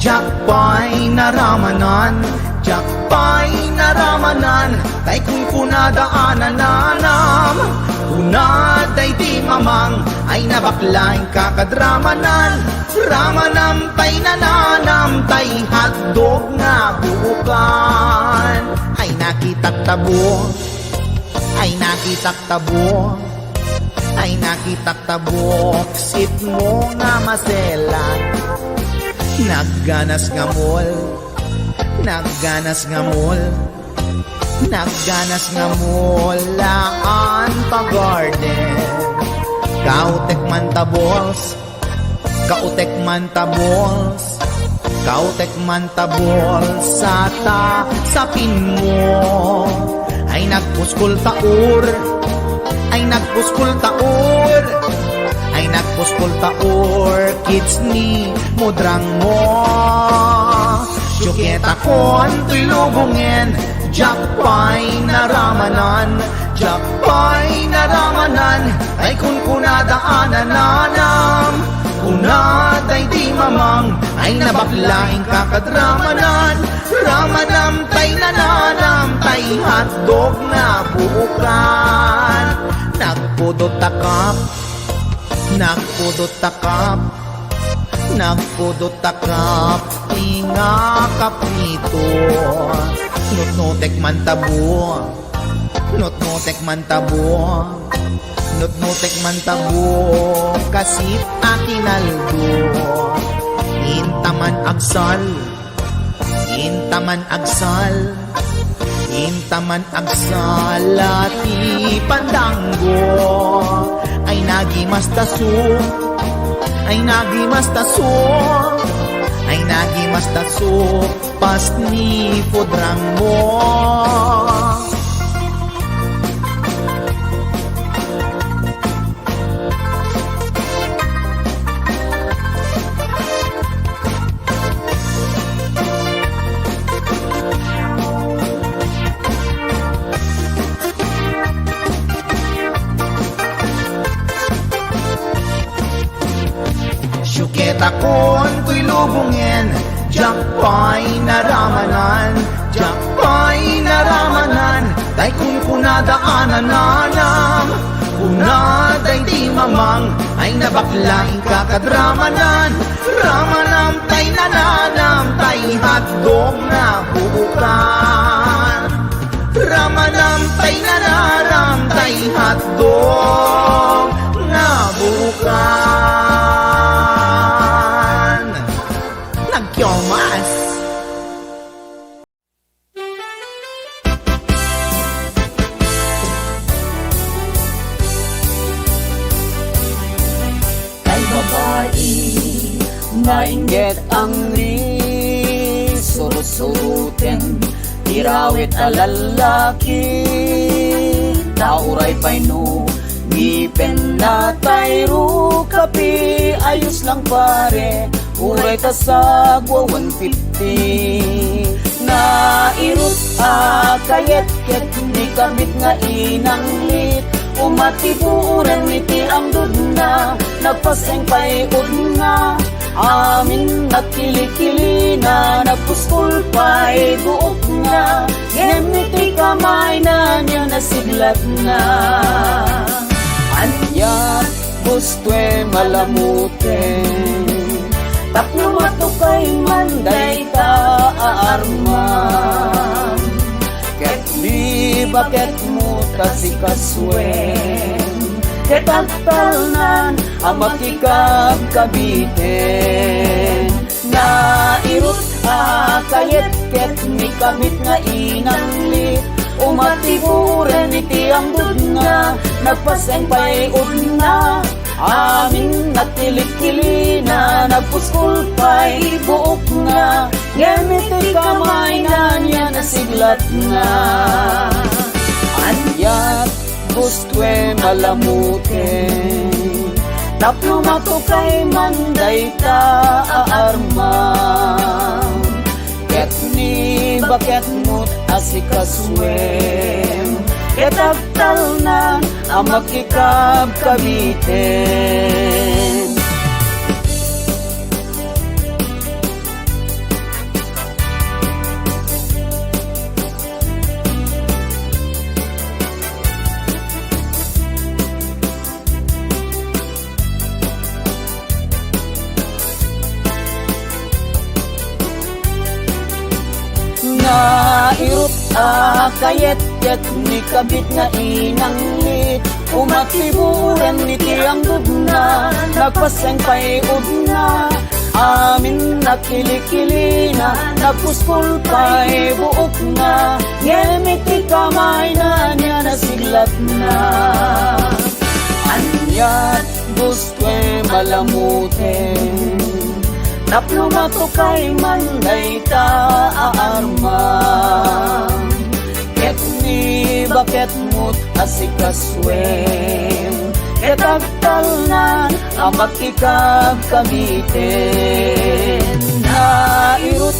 Jakpay naramanan, jakpay naramanan, tay kung kunadaanan nanam. Unaday di mamang, ay nabaklaing kakadramanan. Ramanam tay nananam, tay hotdog nga buukan. Ay nakitak tabo, ay nakitak tabo, ay nakitak tabo, sit mo nga maselan. Nagganas nga mall, nagganas nga mall, nagganas nga mall, laan pa garden. Kautek man tabols, kautek man tabols, kautek man tabols, sapin mo. Ay nagpuskol taur, ay nagpuskol taur, ay nagpuskol taur, kids ni mudrang mo. Juketa kon tuy lubungin, jakpay naramanan, jakpay naramanan, ay kun kunadaanan nanam. Unaday di mamang, ay nabaklaing kakadramanan. Ramanam tay nananam, tay hotdog na buukan. Nagpudot takap, nagpudot takap, nagpudot takap, tinga kaprito. Nutnutek man tabo, nutnutek man tabo, nutnutek man tabo, kasip akinaldo. Intaman agsal, intaman agsal, intaman agsal, lati pandanggo. Ay nagimastaso, ay nagimastaso, ay nagimastaso, pas ni podrang mo. Syuketa kon tuy lubungin, jakpay naramanan, jakpay naramanan, tay kung kunadaanan nanam. Unaday di mamang, ay nabaklaing kakadramanan. Ramanam tay nananam, tay hotdog na buukan. Ramanam tay nananam, tay hotdog na buukan. Nagkyomas. Kay babae, mainggit ang surut-surutin, tirawit alalaki, nauray pa'y no, ngipin na tayro kapi, ayos lang pare, uray tasagwa 150. Nairut kayet-ket, di kamit nga inang lit, umatiburan niti ang dudna, nagpaseng pa'y udna. Amin na kilikili na, nagpuskol pa'y buok na, gemiti kamay na niya nasiglat na. Anya gustwe malamutin, tapno matukay manday ta aarman. Ket di bakit mo tasikaswen, ket agtalnan ang makikab kabitin. Nairut kayet ket ni kamit nga inanglit, umatiburen iti ang dudna, nagpaseng pa'y udna. Amin nagkilikili na, nagpuskol pa'y buok na, gemiti kamay na niya nasiglat na. Anyat gustwe malamutin, tapno matukay manday ta aarman. Ket ni bakit mo't asikaswen, ket agtalnan ang makikab kabitin. Nairot kayet-yet ni kabit nga inanglit umatiburan ni tiyang dugna nagpaseng pay udna amin nakilikili na nagpuskol pay buok na ngemiti kamay na niya nasiglat na anyat gusto'y malamutin naplumato kay manday ta aarma ket ni bakit mo't asikaswen ket agtalnan amat ikag kamitin nairut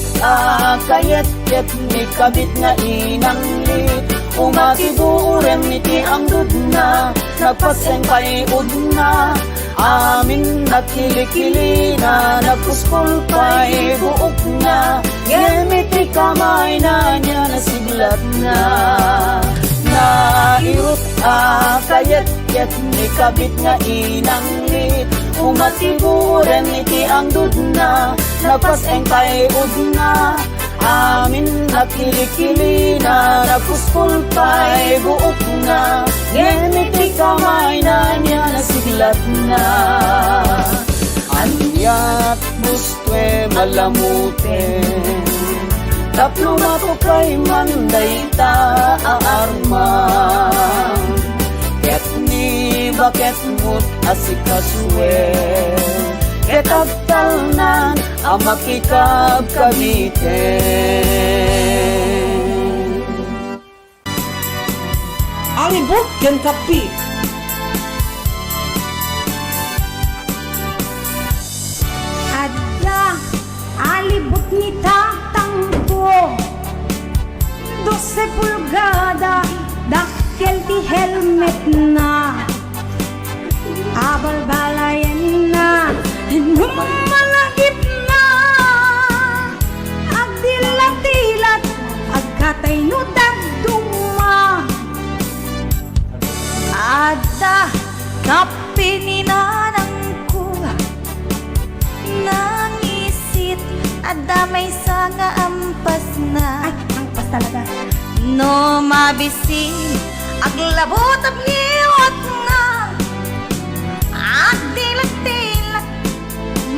kayet-yet ni kabit nga inanglit umatiburen niti ang dudna nagpaseng pay udna amin nakilikili na nagpuskol pa'y buok na ngemiti kamay na niya nasiglat na nairot kayet-yet ni kabit nga inanglit umatiburen niti ang dudna nagpaseng pa'y udna amin nakilikili na nagpuskol pa'y buok na ngemiti kamay na niya nasiglat na anyat gusto'y malamutin taplumato kay manday ta aarma ket ni bakit mo't asikaswen ket agtalnan amak ikag kamitin Alibot ken kapi Adda alibot ni tatang ko 12 pulgada dakkel ti helmet na abalbalayan na numalagip na agdilat-dilat agkatay no dagduma adda kapi ni nanang ko nangisit adda may sanga ampas na ay ampas talaga no mabisin aglabot at liwat na agdilat-dilat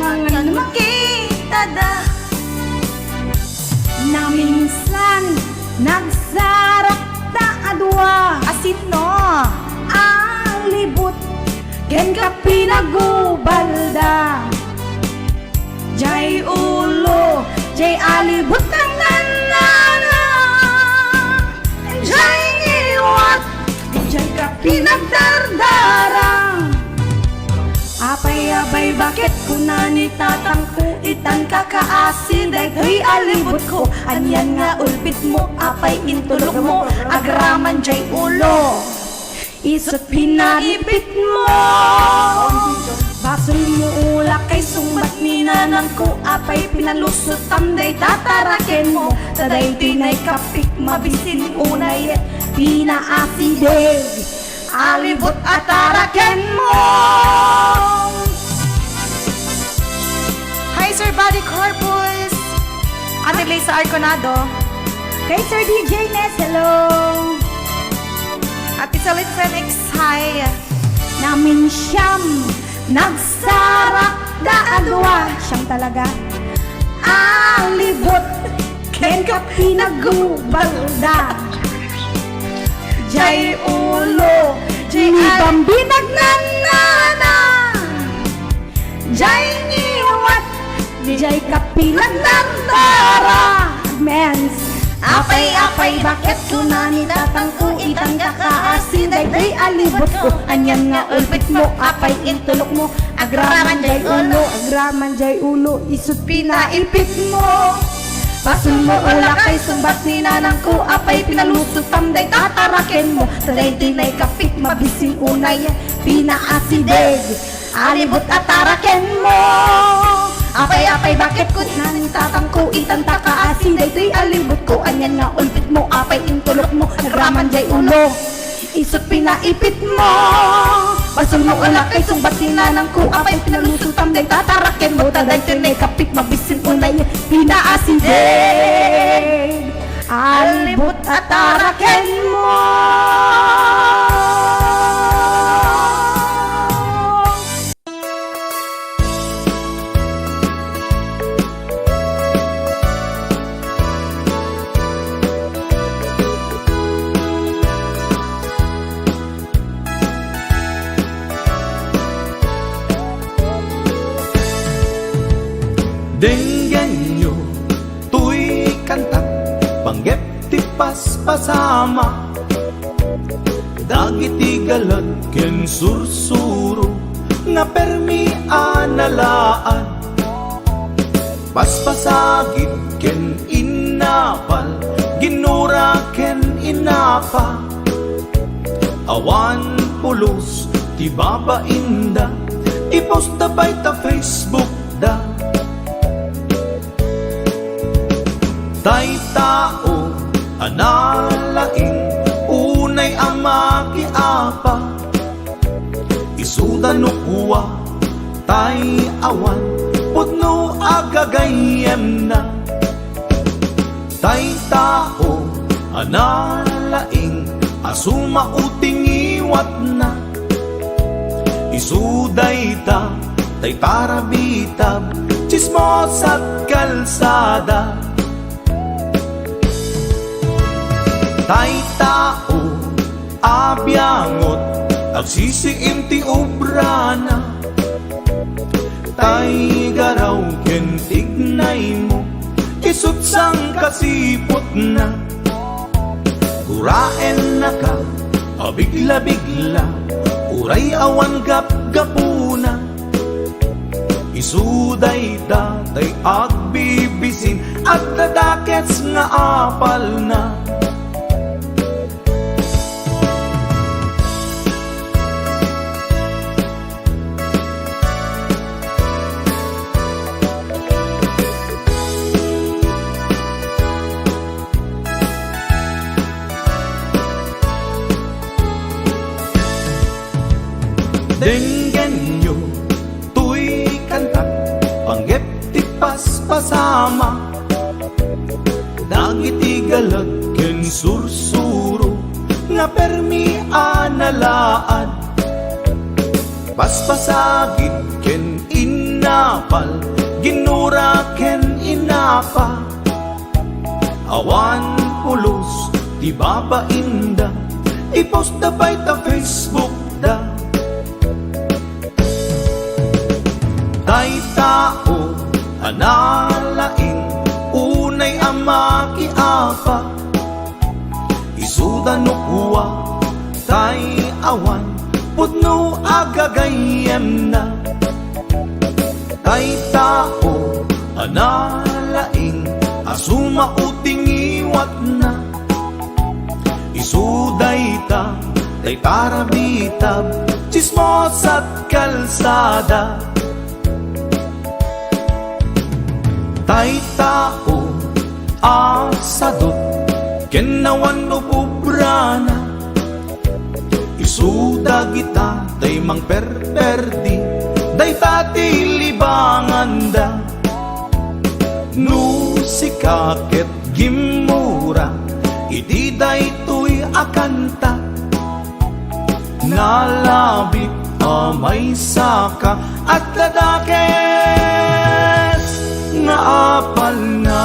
mga makita da na minsan nagsarap ta adwa asino alibot ken ka pinagubalda jay ulo jay alibot ang nanana jay iwat jay ka pinagdardarang apay-abay bakit kunani tatangku itan kakaasi daytoy alibot ko anyan nga ulpit mo apay intulog mo agraman jay ulo isot pinaripit mo basol mo ulak kay sumbat ni nanang ko apay pinalusot tamday tataraken mo taday tinay kapik mabisin unay pinaasideg alibot at taraken mo. Hi Sir Body Corpus Ate Lisa Arconado Kay Sir DJ Nes, hello. Ate Salit Phoenix, hi. Namin siyam nagsarak da adwa siyang talaga alibot ken ka pinagubalda jay ulo jay bambinag nanana jay niwat jay ka pinagdardara mens apay-apay bakit kunani tatangku itang kakaasi dayday alibot ko anyan nga ulpit mo apay intulok mo agraman jay ulo isut pinaipit mo pasul mo ula kay sumbat ni nanang ko apay pinalusot tamday tataraken mo taday tinay kapit mabisin unay pinaasideg alibot at taraken mo apay-apay bakit ko nanin tatangko itang takaasi daytoy alibot ko anyan nga ulpit mo apay intulok mo nagraman jay ulo isot pinaipit mo pasul mo ula kay sumbat ni nanang ko apay pinalusot tamday tataraken mo taday tinay kapit mabisin unay pinaasideg at tarakin mo. Denggan nyo, tuy kantat, panggep ti paspasama. Dagiti galad ken sursuro, nga permi analaan. Paspasagid ken inapal, ginura ken inapa. Awan pulos, ti babainda, ipost da bay ta Facebook da. Tay tao, analaing, unay ang makiapa. Isuda no kuwa, tay awan, putno agagayem na. Tay tao, analaing, asuma uting iwat na. Isuday ta, tay parabitab, chismos at kalsada. Tay tao, abyangot, agsisiim ti obrana. Tay garaw ken tignay mo, isut sang kasipot na. Uraen na ka, abigla-bigla, uray awan gap-gapuna. Isuday ta, tay agbibisin, at dadakets nga apal na. Denggan nyo, tuy kantat, panggep ti paspasama. Dagiti galag ken sursuro, nga permi analaan. Paspasagid ken inapal, ginura ken inapa. Awan pulos, ti babainda, ipost da bay ta Facebook da. Tay tao, analaing, unay ang makiapa. Isuda no kuwa, tay awan, putno agagayem na. Tay tao, analaing, asuma uting iwat na. Isuday ta, tay parabitab, chismos at kalsada. Tay tao, asadot, kenawan no bubrana. Isuda kita, tay mang perperdi, day tati libanganda. No sikaket gimura, iti day tuy akanta. Nalabit amay saka, at ladakes nga apal na.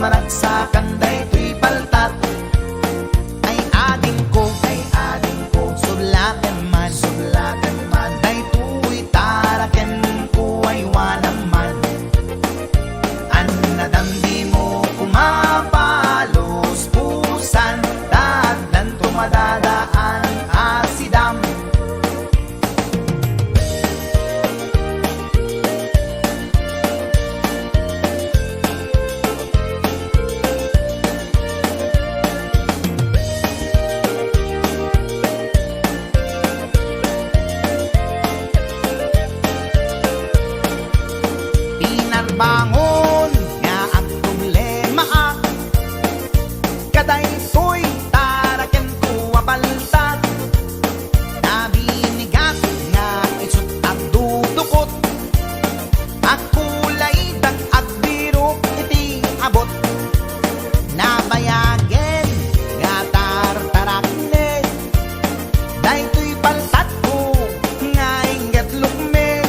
maragsakan daytoy paltat. Ay ading ko, sudlaten man, daytoy taraken ko ay wanaman. Annadamdi mo kumapalos pusan, dadan tumadadaan asidam. Pinarbangon nga ang problema kadaytoy taraken ko abaltat. Nabinigat nga isut at dudukot, akulay dag at birok iti abot. Nabayagen nga tartarakne, daytoy paltat ko nga ingat lukme.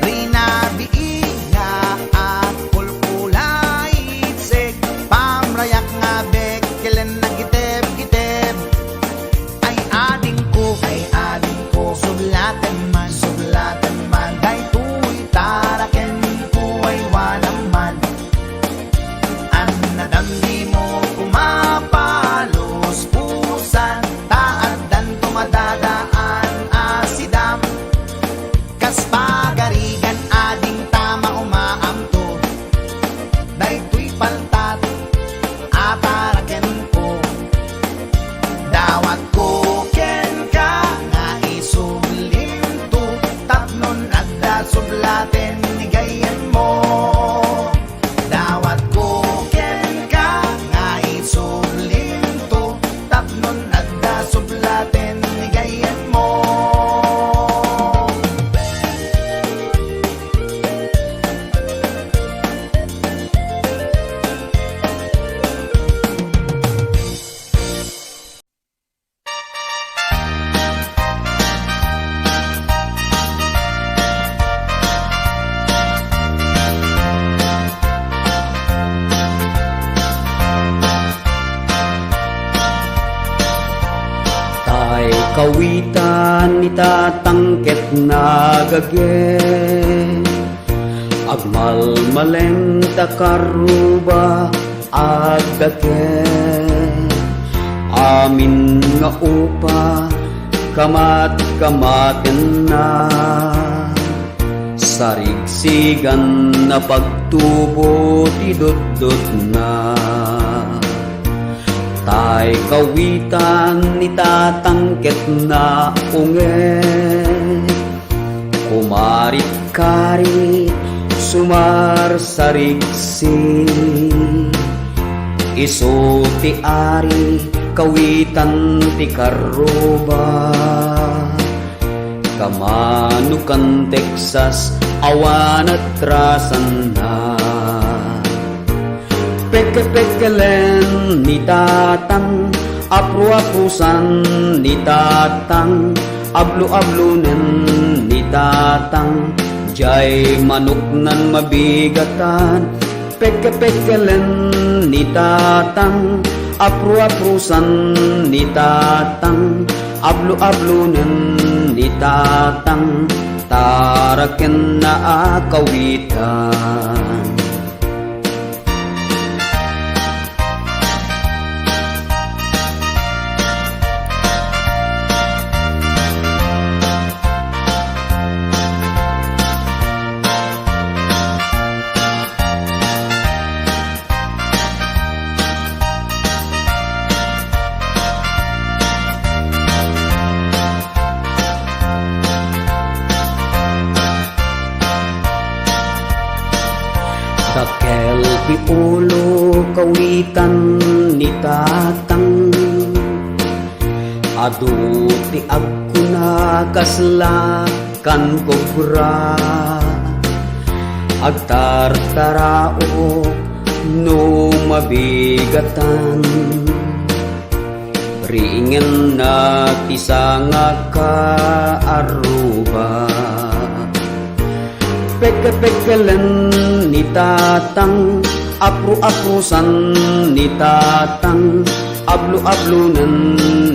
Rinabii nga at kulkulay itsik, pamrayak nga bekelen na giteb-giteb. Ay ading ko, sudlaten man, daytoy taraken ko ay wanaman. Annadamdi mo kumapalos pusan, taadan tumadadaan asidam. Kas pagarigan ading tama umaamto, daytoy paltat ataraken ko. Dawat ko ken ka nga isulimto, tapnon adda sublaten ni gayen mo. Dawat ko ken ka nga isulimto, tapnon adda sublaten ni gayen mo. Tay kawitan itatangket na gage, agmalmaleng takaruba agdake. Amin nga upa kamat-kamaten na, sarigsigan na pagtubo tidot-dot na. Tay kawitan itatangket na unge, kumarit-karit sumarsarigsi. Isu ti ari kawitan ti karuba, kamanukan Texas awan at rasan na. Peke-pekelen ni tatang, apru-aprusan ni tatang, ablu-ablunen ni tatang, jay manok nan mabigatan. Peke-pekelen ni tatang, apru-aprusan ni tatang, ablu-ablunen ni tatang, taraken na akawitan. Dakel ti ulo kawitan ni tatang, adu ti agkuna kaslakan kobra, agtartarao no mabigatan. Ringen na ti sanga kaaruba, peke-pekelen ni tatang, apru-aprusan ni tatang, ablu-ablunan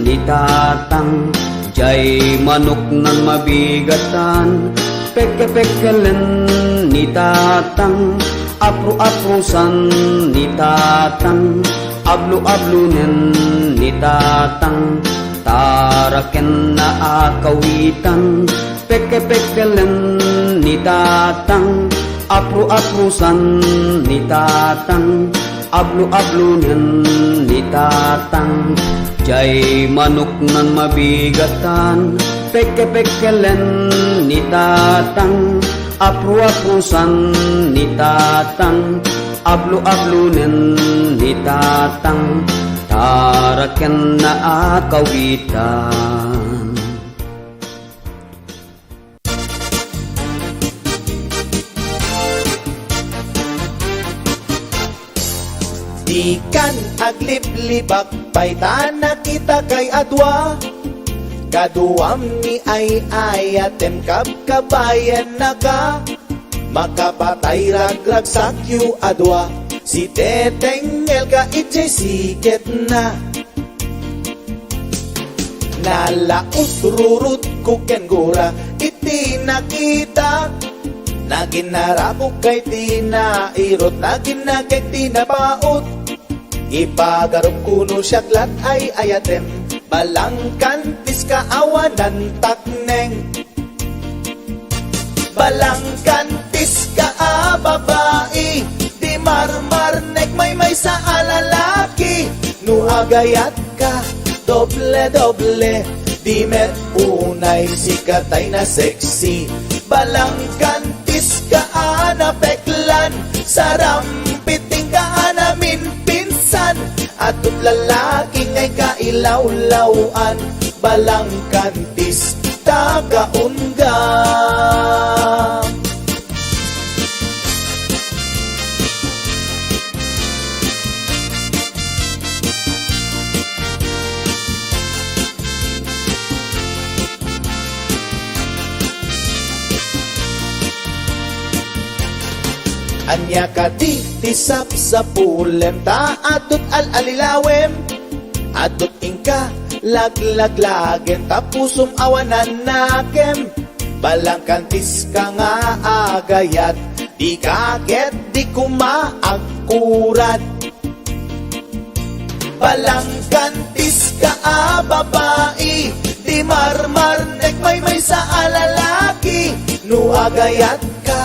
ni tatang, jay manok nan mabigatan, peke-pekelen ni tatang, apru-aprusan ni tatang, ablu-ablunan ni tatang, taraken na akawitan, peke-pekelen ni tatang, apru-aprusan ni tatang, ablu-ablunan ni tatang, jay manok nan mabigatan, peke-pekelen ni tatang, apru-aprusan ni tatang, ablu-ablunan ni tatang, taraken na akawitan. Di kan aglip-libak paitan na kita kay adwa, kaduam ni ay ayatem kabayan na ka, makapatay ragrag sakyu adwa, si teteng elga itse siket na. Nalaot rurut kuken gura iti nakita, naginarako kay tinairot, naginagay tinapaot, ipagarup kuno syaklat ay ayatem, balangkantis kaawanan takneng. Balangkantis ka babae, di marmarnek may sa alalaki, nuagayat ka doble-doble, di met unay sikatay na sexy. Balangkantis ka peklan, sarampiting ka namin pinsan, atut lalaki ngay kailawlawan, balangkantis tagaunga. Anya ka di tisap sa pulem, ta atut al-alilawem, atut ingka laglagen, tapusum awanan nakem. Balangkantis ka nga agayat, di kaget di kumaagkurat. Balangkantis ka babae, di marmarnek may sa alalaki, nuagayat ka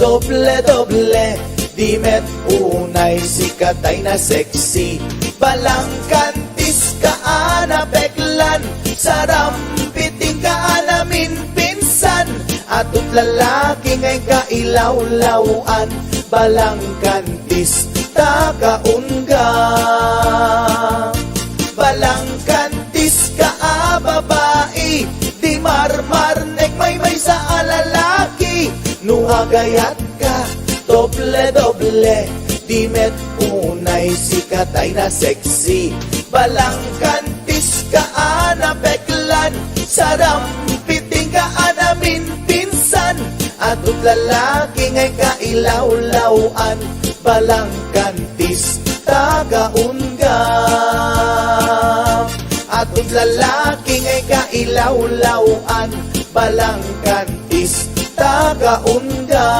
doble-doble, di met unay sikatay na sexy. Balangkantis ka peklan, sarampiting ka namin pinsan, atut lalaki ngay kailawlawan, balangkantis tagaunga. Balangkantis ka babae, di marmarnek may sa alalaki, nuagayat ka doble-doble, di met unay sikatay na sexy. Balangkantis ka peklan, sarampiting ka namin pinsan, atut lalaki ngay kailawlawan, balangkantis tagaunga. Atut lalaki ngay kailawlawan, balangkantis tagaunga.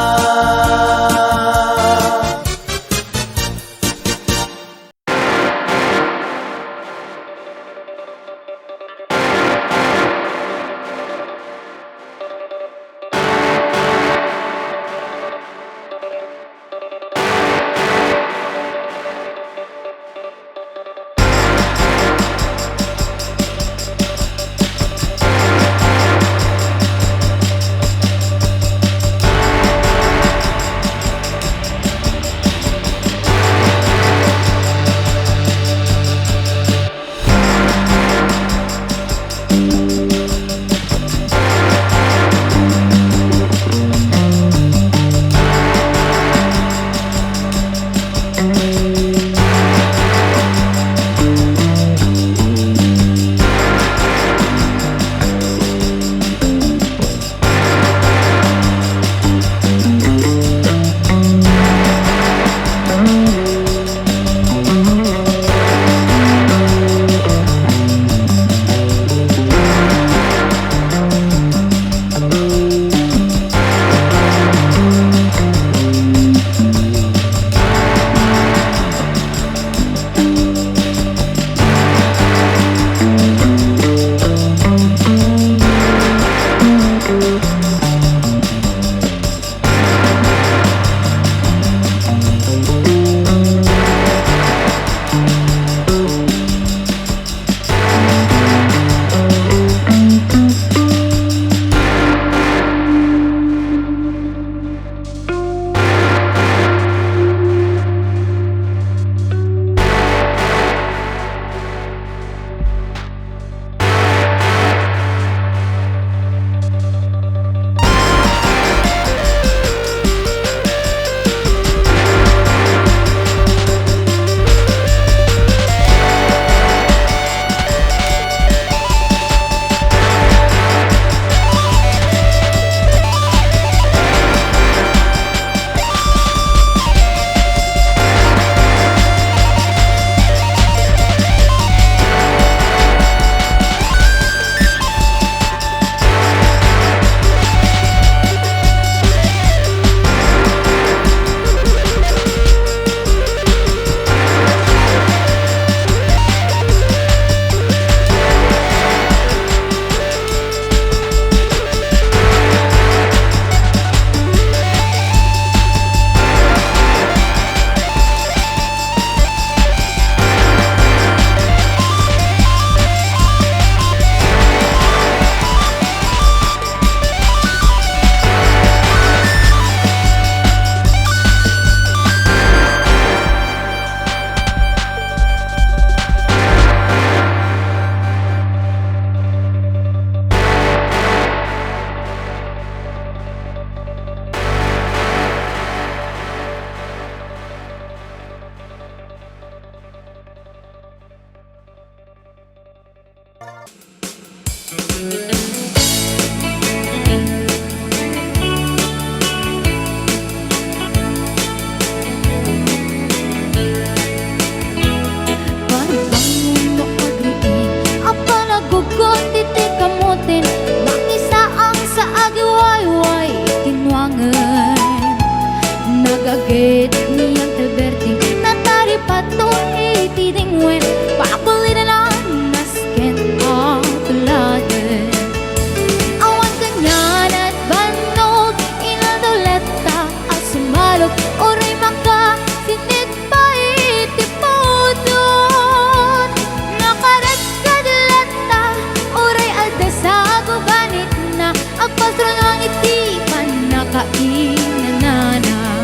di nanana.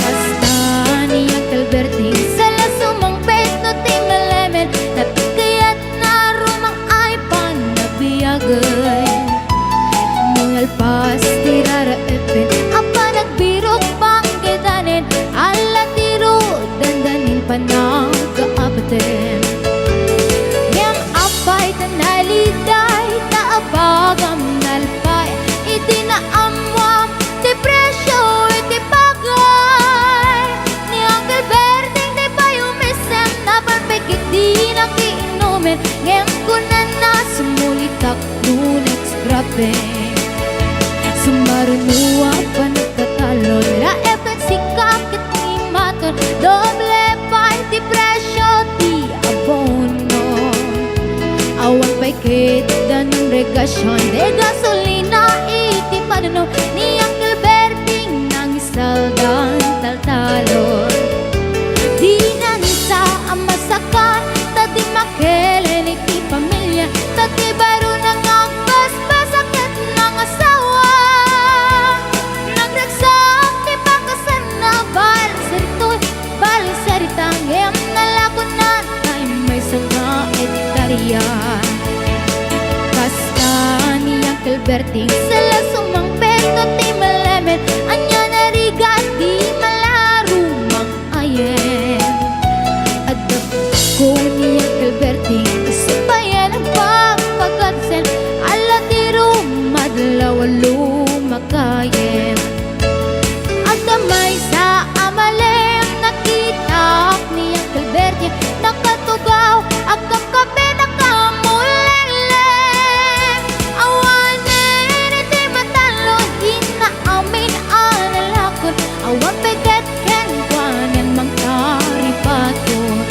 Basta niya kalberting sala sumang pet no ti malemen, napikayat na rumang ay panabiyagay. Mungalpas tirara epen, apa nagbirok pang kitanin, ala tiro dandanin panagkaabaten. Yang apay tanaliday, taabagam nalpay, iti na amwam, ti presyo, iti bagay. Ni Uncle Berting, di pa yumisem, na perfect, di nakiinumin. Ngayon ko na sumulitak, nunex grabe. Sumarunuwa pa nagkatalon, la efek sikakit ni maton, doble pa ti presyo, ti abono. Awan pa'y kita ng regasyon, de gasolina iti panuno, ni Uncle Berting nang isaldan taltalon. Di na nisa ang masakan, tati makelen iti pamilya, tati baro nang agbasbas sakit ng asawa. Nagragsak ti pakasan na balisaritoy, balisaritang em nalakunan, ay may sanga editarya. Basta ni Uncle Berting sala sumang peto ti malemen, anya narigat di malarumang ayen. Adap ko ni Uncle Berting isipayan ang pagpagansen, ala tiro madlaw lumakayen. At damay sa amalem nakita ni Uncle Berting, nakatugaw agam kape nakamuleleng. Awanen iti matalo, di na amin analakot, awan peget ken kwanen mang taripatot.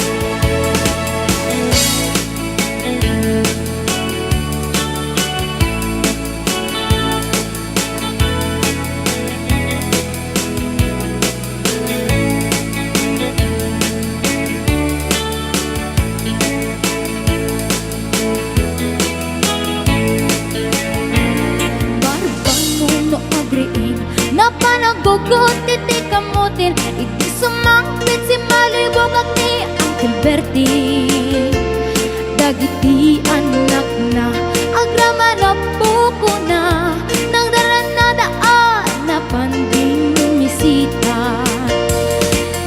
Barbang muno agriin, na panagugot iti kamutin, iti sumangpit si malibog at ni Uncle Berting. Dagiti anak na, agrama na buko na, nagdaran na daan na panding misita.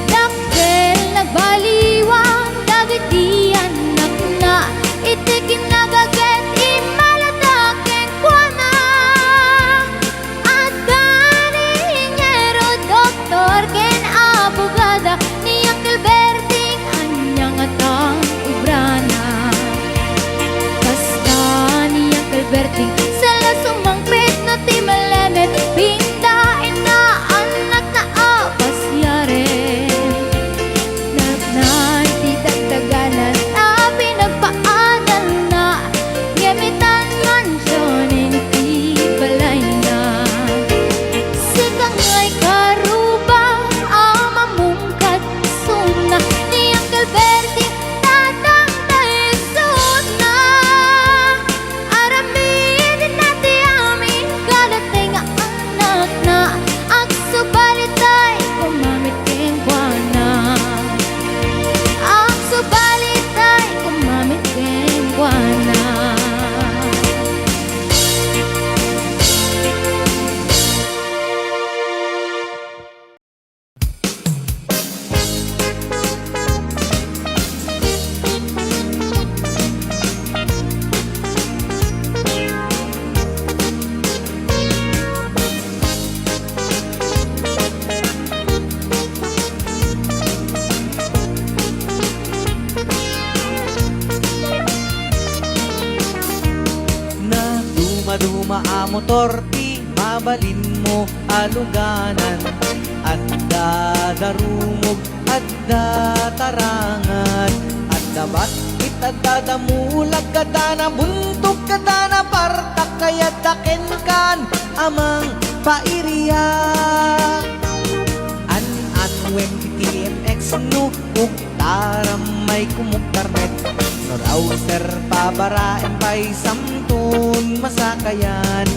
Dakkel nagbaliwan, dagiti anak na, iti kinagaget imaladaken kwa na. At gani ingero doktor ken abogada, ni Uncle Berting anyang atang ubrana. Basta ni Uncle Berting sala sumangpit na ti malemen, pindain na anak na apas yaren. Nanti dagdaganan na pinagpaanan na, gamitan mansyon iti balay na. Sikangay karuba amamungkat suna, ni Uncle Berting tatang taisod na. Aramin nati amin kadating anak na, ag subalitay kumamit ken kuana. Ang subalitay kumamit ken kuana. Na duma-duma a motor, di mabalin mo aluganan. At dadarumog, at datarangan, at dabat itagdadamulag kadana, buntok kadana, partak kaya daken kan amang pairiya. An wem TMX no, kung taram may kumuktarnet, no router pabarain pa'y samton masakayan.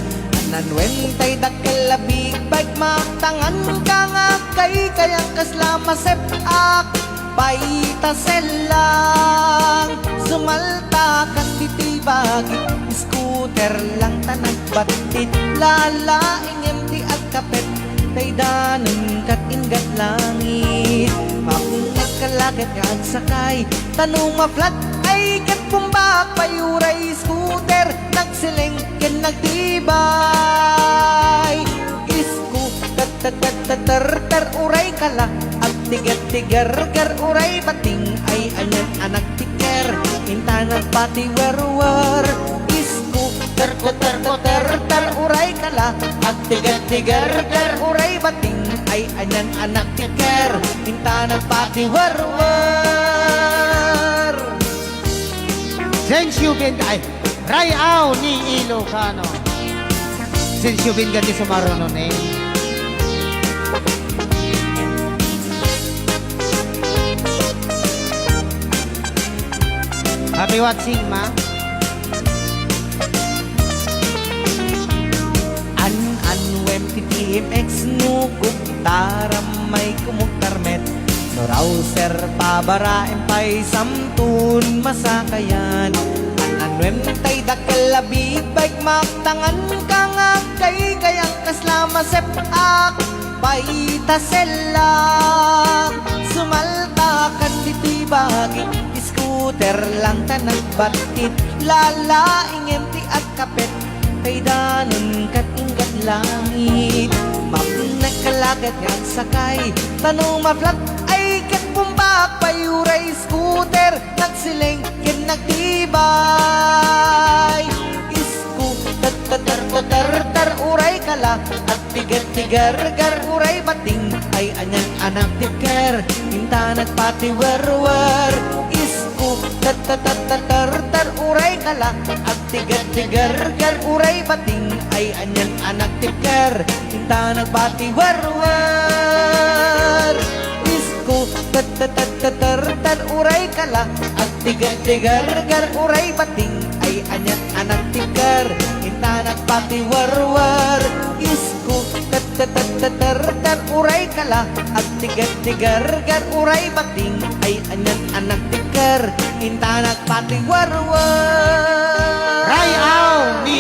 Nanwentay dakalabig bike maktangan ka nga kay kayang kaslama ak paita selang sumalta kan titibagit scooter lang tanag batit lalaing empty at kapet tay danon kat ingat langit mapungat kalagat nga agsakay tanong maflat ay kat pumbak payuray scooter nagsileng ken nagtibay isku ter uray kala at tigar uray bating ay anyan anak tiker minta nagpati wer isku ter uray kala at tigar uray bating ay anyan anak tiker minta nagpati wer Sensyubin ay Rayaw ni Ilocano. Sensyubin gati sa maronon eh. Happy watching ma. Wem TTMX nukuk taram may kumuktarmet Norauser pabara empay samtun masakayan Wem tay dakalabig bike maktangan ka nga kay kayang kaslama ak paita selang sumalta kan ditibagi scooter lang tanag batit lalaing empty at kapet kay danon kat ingat langit mapunag kalagat nga sakay tanong maflat ay kat pumbak payuray scooter nagsileng ken nagtibay isku ter uray kala at tigar uray bating ay anyan anak tiker minta nagpati wer isku ter uray kala at tigar uray bating ay anyan anak tiker minta nagpati wer isku ter uray kala at tigar uray bating ay anyan anak tiker minta nagpati wer isku ter uray kala at tigar uray bating ay anyan anak tiker minta nagpati wer Rayaw ni